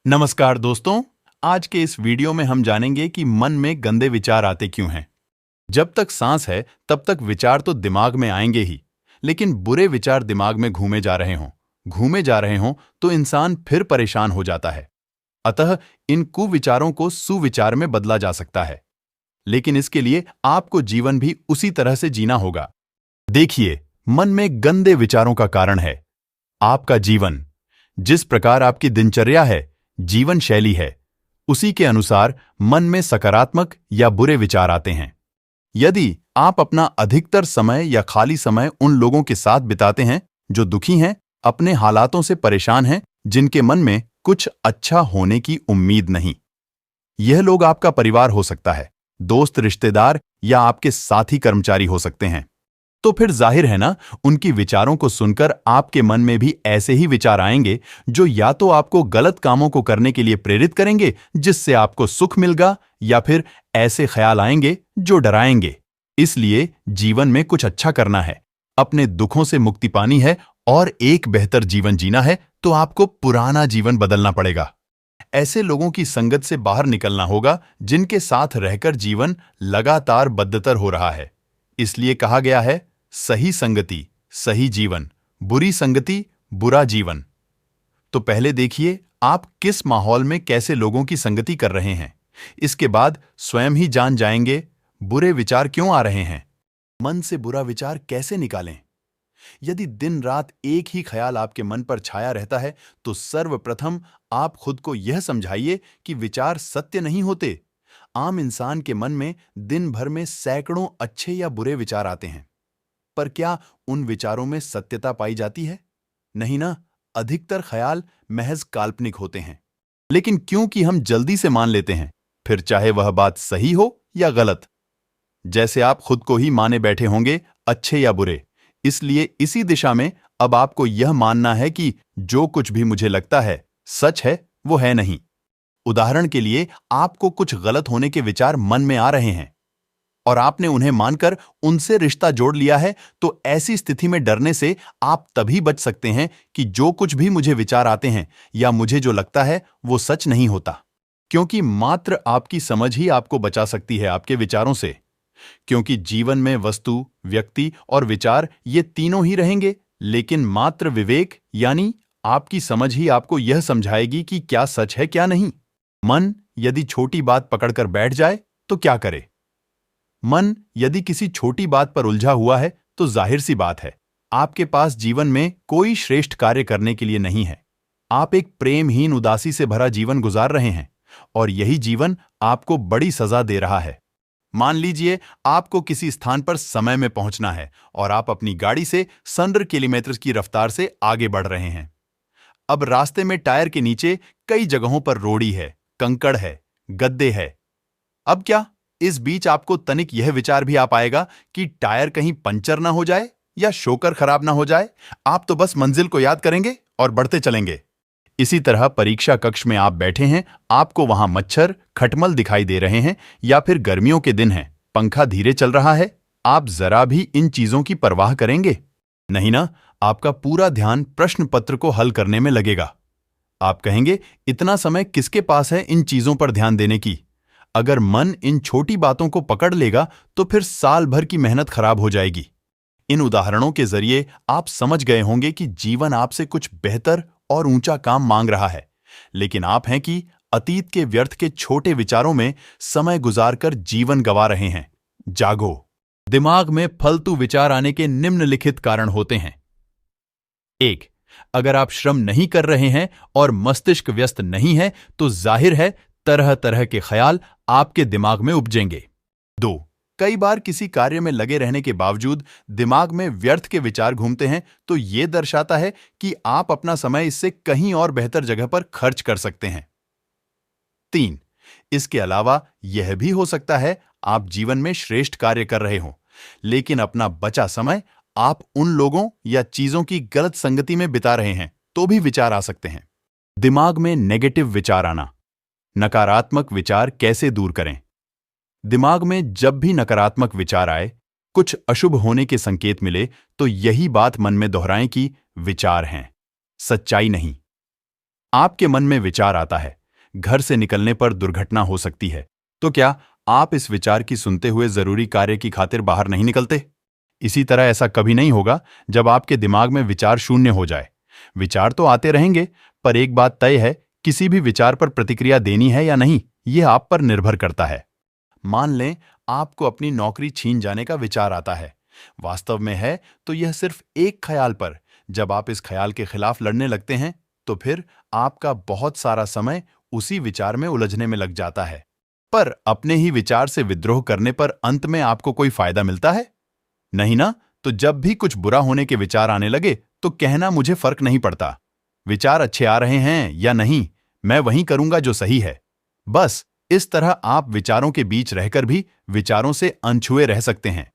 नमस्कार दोस्तों। आज के इस वीडियो में हम जानेंगे कि मन में गंदे विचार आते क्यों हैं। जब तक सांस है तब तक विचार तो दिमाग में आएंगे ही, लेकिन बुरे विचार दिमाग में घूमे जा रहे हों तो इंसान फिर परेशान हो जाता है। अतः इन कुविचारों को सुविचार में बदला जा सकता है, लेकिन इसके लिए आपको जीवन भी उसी तरह से जीना होगा। देखिए, मन में गंदे विचारों का कारण है आपका जीवन। जिस प्रकार आपकी दिनचर्या है, जीवन शैली है, उसी के अनुसार मन में सकारात्मक या बुरे विचार आते हैं। यदि आप अपना अधिकतर समय या खाली समय उन लोगों के साथ बिताते हैं जो दुखी हैं, अपने हालातों से परेशान हैं, जिनके मन में कुछ अच्छा होने की उम्मीद नहीं, यह लोग आपका परिवार हो सकता है, दोस्त, रिश्तेदार या आपके साथी कर्मचारी हो सकते हैं, तो फिर जाहिर है ना, उनकी विचारों को सुनकर आपके मन में भी ऐसे ही विचार आएंगे जो या तो आपको गलत कामों को करने के लिए प्रेरित करेंगे जिससे आपको सुख मिलेगा, या फिर ऐसे ख्याल आएंगे जो डराएंगे। इसलिए जीवन में कुछ अच्छा करना है, अपने दुखों से मुक्ति पानी है और एक बेहतर जीवन जीना है, तो आपको पुराना जीवन बदलना पड़ेगा। ऐसे लोगों की संगत से बाहर निकलना होगा जिनके साथ रहकर जीवन लगातार बदतर हो रहा है। इसलिए कहा गया है, सही संगति सही जीवन, बुरी संगति बुरा जीवन। तो पहले देखिए आप किस माहौल में कैसे लोगों की संगति कर रहे हैं। इसके बाद स्वयं ही जान जाएंगे बुरे विचार क्यों आ रहे हैं। मन से बुरा विचार कैसे निकालें। यदि दिन रात एक ही ख्याल आपके मन पर छाया रहता है तो सर्वप्रथम आप खुद को यह समझाइए कि विचार सत्य नहीं होते। आम इंसान के मन में दिन भर में सैकड़ों अच्छे या बुरे विचार आते हैं, पर क्या उन विचारों में सत्यता पाई जाती है? नहीं ना, अधिकतर ख्याल महज काल्पनिक होते हैं। लेकिन क्योंकि हम जल्दी से मान लेते हैं, फिर चाहे वह बात सही हो या गलत, जैसे आप खुद को ही माने बैठे होंगे, अच्छे या बुरे। इसलिए इसी दिशा में अब आपको यह मानना है कि जो कुछ भी मुझे लगता है सच है, वो है नहीं। उदाहरण के लिए, आपको कुछ गलत होने के विचार मन में आ रहे हैं और आपने उन्हें मानकर उनसे रिश्ता जोड़ लिया है, तो ऐसी स्थिति में डरने से आप तभी बच सकते हैं कि जो कुछ भी मुझे विचार आते हैं या मुझे जो लगता है वो सच नहीं होता, क्योंकि मात्र आपकी समझ ही आपको बचा सकती है आपके विचारों से। क्योंकि जीवन में वस्तु, व्यक्ति और विचार ये तीनों ही रहेंगे, लेकिन मात्र विवेक यानी आपकी समझ ही आपको यह समझाएगी कि क्या सच है क्या नहीं। मन यदि छोटी बात पकड़कर बैठ जाए तो क्या करे। मन यदि किसी छोटी बात पर उलझा हुआ है तो जाहिर सी बात है, आपके पास जीवन में कोई श्रेष्ठ कार्य करने के लिए नहीं है। आप एक प्रेमहीन उदासी से भरा जीवन गुजार रहे हैं और यही जीवन आपको बड़ी सजा दे रहा है। मान लीजिए आपको किसी स्थान पर समय में पहुंचना है और आप अपनी गाड़ी से 100 किलोमीटर की रफ्तार से आगे बढ़ रहे हैं। अब रास्ते में टायर के नीचे कई जगहों पर रोड़ी है, कंकड़ है, गड्ढे है। अब क्या इस बीच आपको तनिक यह विचार भी आ पाएगा कि टायर कहीं पंचर ना हो जाए या शोकर खराब ना हो जाए? आप तो बस मंजिल को याद करेंगे और बढ़ते चलेंगे। इसी तरह परीक्षा कक्ष में आप बैठे हैं, आपको वहां मच्छर, खटमल दिखाई दे रहे हैं, या फिर गर्मियों के दिन हैं, पंखा धीरे चल रहा है, आप जरा भी इन चीजों की परवाह करेंगे? नहीं ना, आपका पूरा ध्यान प्रश्न पत्र को हल करने में लगेगा। आप कहेंगे, इतना समय किसके पास है इन चीजों पर ध्यान देने की। अगर मन इन छोटी बातों को पकड़ लेगा तो फिर साल भर की मेहनत खराब हो जाएगी। इन उदाहरणों के जरिए आप समझ गए होंगे कि जीवन आपसे कुछ बेहतर और ऊंचा काम मांग रहा है, लेकिन आप हैं कि अतीत के व्यर्थ के छोटे विचारों में समय गुजारकर जीवन गंवा रहे हैं। जागो। दिमाग में फालतू विचार आने के निम्नलिखित कारण होते हैं। 1. अगर आप श्रम नहीं कर रहे हैं और मस्तिष्क व्यस्त नहीं है तो जाहिर है तरह तरह के ख्याल आपके दिमाग में उपजेंगे। 2. कई बार किसी कार्य में लगे रहने के बावजूद दिमाग में व्यर्थ के विचार घूमते हैं, तो यह दर्शाता है कि आप अपना समय इससे कहीं और बेहतर जगह पर खर्च कर सकते हैं। 3. इसके अलावा यह भी हो सकता है आप जीवन में श्रेष्ठ कार्य कर रहे हों, लेकिन अपना बचा समय आप उन लोगों या चीजों की गलत संगति में बिता रहे हैं, तो भी विचार आ सकते हैं। दिमाग में नेगेटिव विचार आना। नकारात्मक विचार कैसे दूर करें? दिमाग में जब भी नकारात्मक विचार आए, कुछ अशुभ होने के संकेत मिले, तो यही बात मन में दोहराएं कि विचार हैं, सच्चाई नहीं। आपके मन में विचार आता है, घर से निकलने पर दुर्घटना हो सकती है। तो क्या आप इस विचार की सुनते हुए जरूरी कार्य की खातिर बाहर नहीं निकलते? इसी तरह ऐसा कभी नहीं होगा जब आपके दिमाग में विचार शून्य हो जाए। विचार तो आते रहेंगे, पर एक बात तय है, किसी भी विचार पर प्रतिक्रिया देनी है या नहीं, यह आप पर निर्भर करता है। मान लें आपको अपनी नौकरी छीन जाने का विचार आता है। वास्तव में है तो यह सिर्फ एक ख्याल पर। जब आप इस ख्याल के खिलाफ लड़ने लगते हैं, तो फिर आपका बहुत सारा समय उसी विचार में उलझने में लग जाता है। पर अपने ही विचार से विद्रोह करने पर अंत में आपको कोई फायदा मिलता है? नहीं ना? तो जब भी कुछ बुरा होने के विचार आने लगे, तो कहना मुझे फर्क नहीं पड़ता। विचार अच्छे आ रहे हैं या नहीं, मैं वही करूंगा जो सही है। बस इस तरह आप विचारों के बीच रहकर भी विचारों से अनछुए रह सकते हैं।